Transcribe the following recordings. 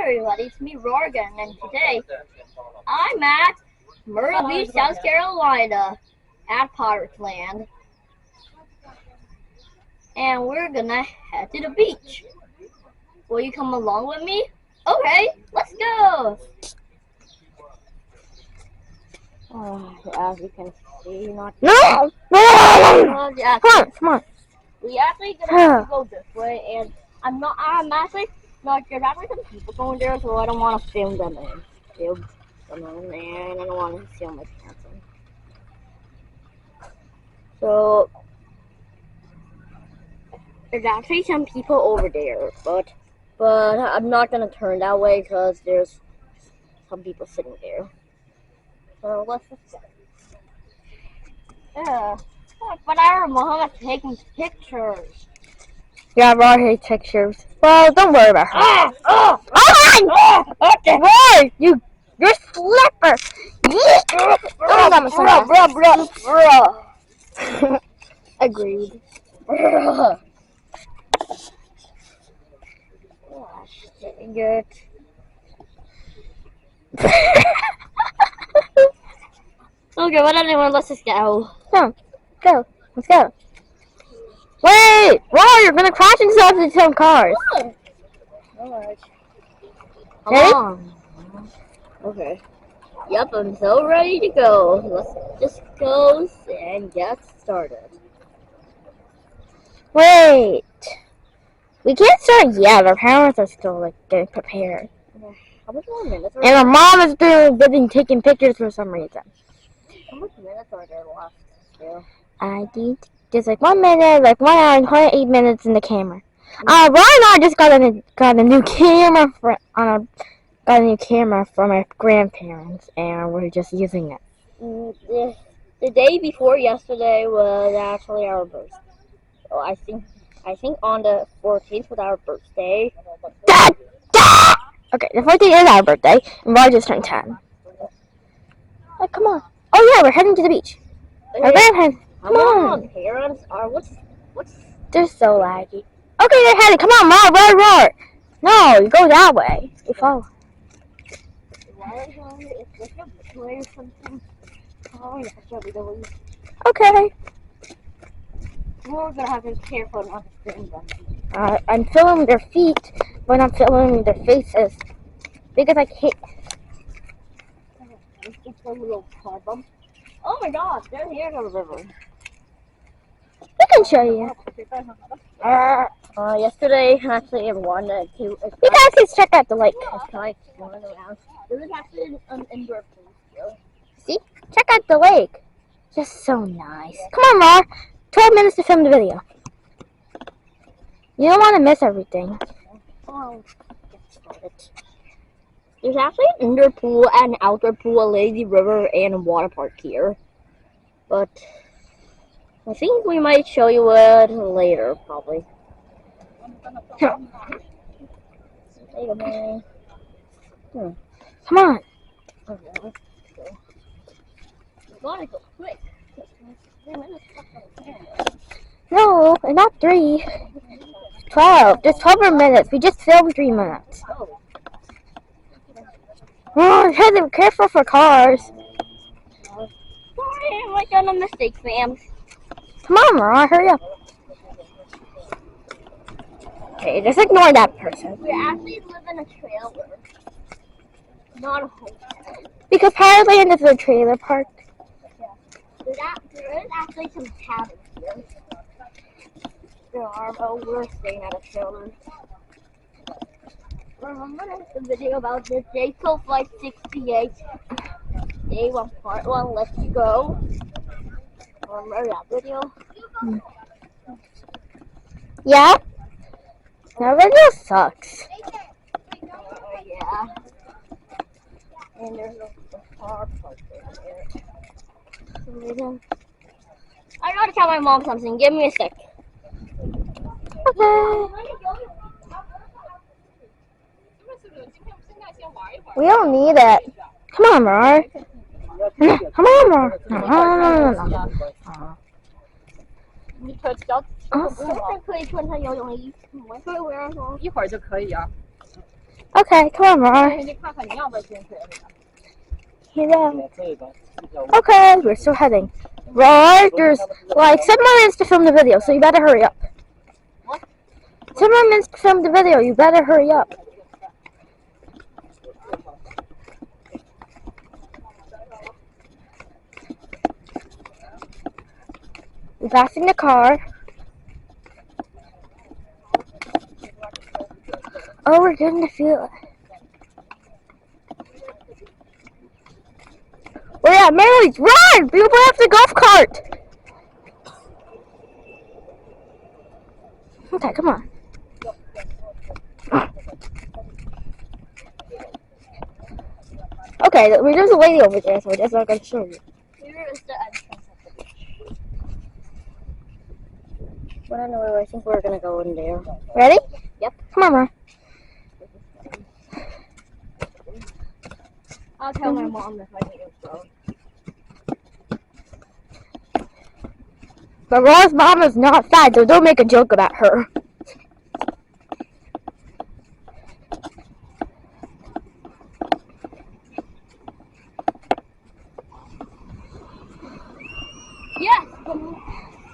everybody, it's me, Roar again, and today I'm at Myrtle Beach, South Carolina, at Pirateland, and we're gonna head to the beach. Will you come along with me? Okay, let's go! As you can see, not No! yeah, Come on. we actually gonna go this way, and I'm actually not sure. There's actually some people going there, so I don't want to film them in. And I don't want to film my pants in. So there's actually some people over there, but I'm not gonna turn that way because there's some people sitting there. So let's just go. Yeah, but I remember taking pictures. Yeah, Roar hates pictures. Well, don't worry about her. Okay, boy! You're slipper! Agreed. Good. Okay, but anyway, let's just go. Go. Let's go. Wait! Roar, you're gonna crash into some cars. Alright. Ready? Come on. Okay. Yep, I'm so ready to go. Let's just go and get started. Wait. We can't start yet. Our parents are still getting prepared. How much more minutes are And our mom is busy taking pictures for some reason. How much minutes are there left still? I think there's 1 minute, 1 hour and 28 minutes in the camera. Ron and I just got a new camera got a new camera from our grandparents, and we're just using it. The day before yesterday was actually our birthday. So I think on the 14th was our birthday. Okay, the 14th is our birthday, and Ron just turned 10. Oh, come on. Oh yeah, we're heading to the beach. Our grandparents. Come on. Parents are what's? They're so laggy. Okay, they're heading. Come on, roar. No, you go that way. You follow. Okay. We're gonna have to be careful not to film them. I'm filming their feet, but I'm filming their faces because I can't. Oh my God! They're near the river. I can show you. Yesterday, actually, in 1 and 2. You guys can check out the lake. It was actually an indoor pool. See? Check out the lake. Just so nice. Come on, Ma. 12 minutes to film the video. You don't want to miss everything. Oh, get started. There's actually an indoor pool and an outdoor pool, a lazy river, and a water park here. But I think we might show you it later, probably. Come on. Gotta go quick. No, not 3. 12. Just 12 more minutes. We just filmed 3 minutes. Oh, be careful for cars. Sorry, I done a mistake, ma'am. Come on, Ron, hurry up. Okay, just ignore that person. We actually live in a trailer, not a hotel. Because Pirateland is a trailer park. Yeah. There is actually some cabins here. There are, but we're staying at a trailer. Remember the video about the Jayco Flight 68? Day 1, Part 1, Let's Go. Remember that video? Yeah? That video sucks. Yeah. And there's a car parked there. For some reason. I gotta tell my mom something. Give me a sec. Okay. We don't need it. Come on, Roar. Come on, Roar. No. 你可脚可以穿上游泳衣，我会围上说。一会儿就可以啊。Okay, come on, Roar. 你看看你要不要进去？ Yeah. Okay, we're still heading. Roar, there's like 7 more minutes to film the video, so you better hurry up. What? 7 more minutes to film the video, you better hurry up. We're passing the car. Oh, we're getting the feel. Oh yeah, Mary's run! We will have the golf cart! Okay, come on. Okay, there's a lady over there, so we're just not going to show you. Here is the entrance of the beach. But anyway, I think we're gonna go in there. Ready? Yep. Come on, Mar. I'll tell my mom if I think it's wrong. But Roar's mom is not fat, so don't make a joke about her. Yes!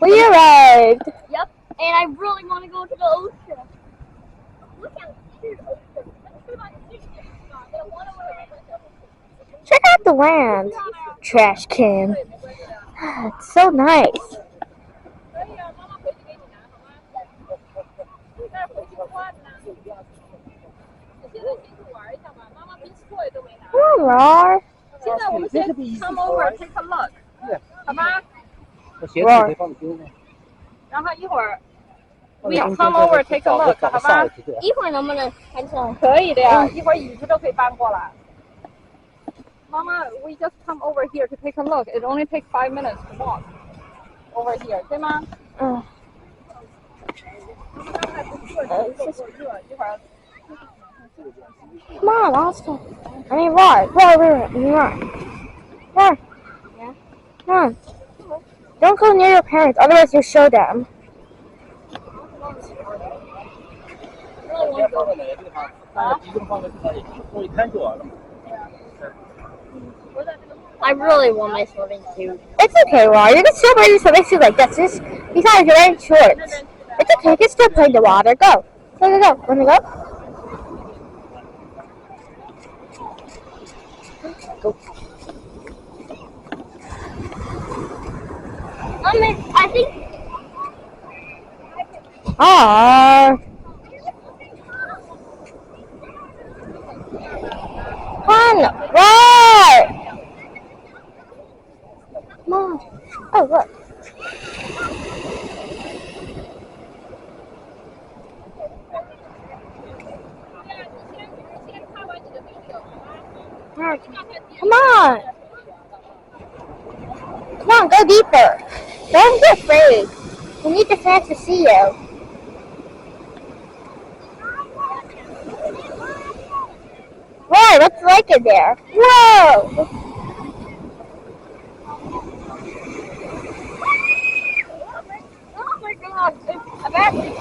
We arrived. Yep, and I really want to go to the ocean. Look how cute the ocean is. Check out the land. Trash can. It's so nice. Come on, Roar. 现在我们先 come over take a look， 好吗？ Roar. 然后一会儿 we come over take a look， 好吗？一会儿能不能看起来？可以的呀，一会儿椅子都可以搬过来。妈妈 we just come over here to take a look. It only takes 5 minutes to walk over here， 对吗？嗯。一会儿。 Come on, Austin. I mean, Roar. Roar. Roar. Yeah? Come on. Don't go near your parents, otherwise you'll show them. I really want my swimming suit. It's okay, Roar. You can still wear your swimming suit like this. Besides, you're wearing shorts. It's okay. You can still play in the water. Go. Go. Wanna go? Go. I think. Come on, Roar! Come on. Oh, look. Come on. Come on, go deeper. Don't be afraid. We need the fans to see you. Roar, what's like in there? Whoa! Oh my god! I'm actually.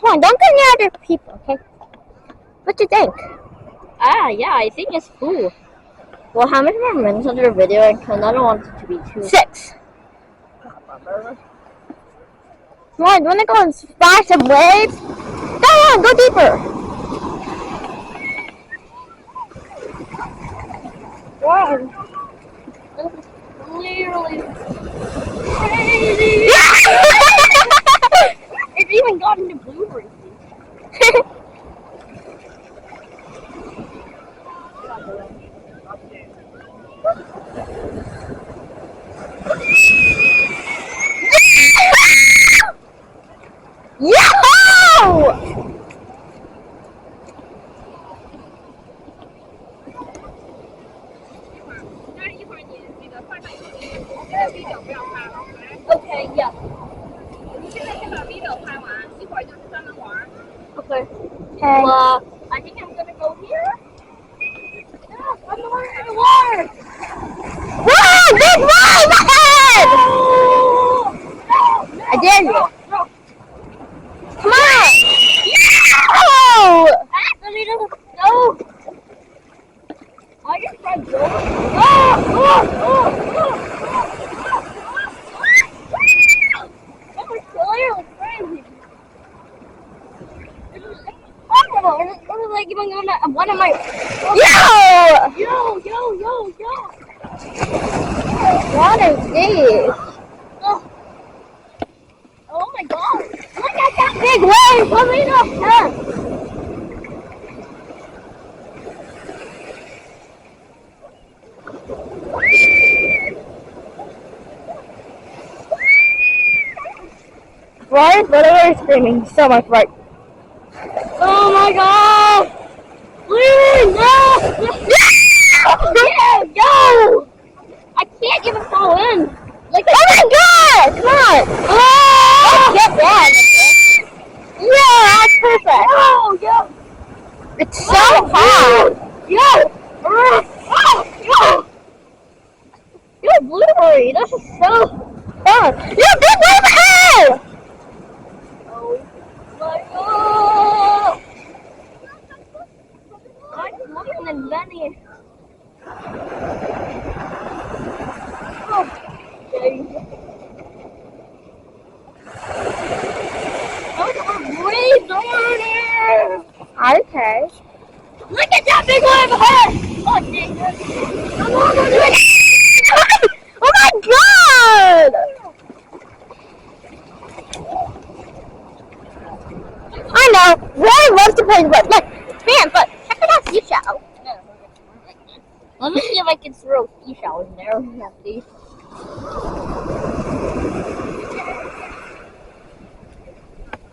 Come on, don't go near other people, okay? What you think? Yeah, I think it's cool. Well, how many more minutes of the video? Because I don't want it to be too. 6. Come on, do you want to go and splash some waves? Go on, go deeper. Wow. Literally crazy. It's even got into blueberry seeds. Yahoo! Okay, yeah. 你现在先把 video 拍完，一会儿就是专门玩。Okay. Okay. I think I'm gonna go here. Yes, I'm the one in the water. Whoa! Big wave ahead! No, I dare you. no. Come on! No! Actually, no. I just tried to go. That was clearly crazy. It was like even on one of my. Yo! Yo. What is this? Oh my god. Look at that big wave. Let me know. Ryan's literally screaming so much right. Oh my god. Please, no. Yo. I can't even fall in. Like, Oh my god! Come on! oh, Get that! Yeah, that's perfect. Yo. It's so hot. Yo, Blueberry, this is so Fun. Yo, big wave ahead! oh my god. I'm looking at Benny. Okay. Breathe over there. Okay. Look at that big wave ahead. Oh, Jesus. I'm over there. Oh my god! I know. Ryan loves to play the boat. Look, man, but check it out, seashell. Let me see if I can throw seashells in there. Yeah, see.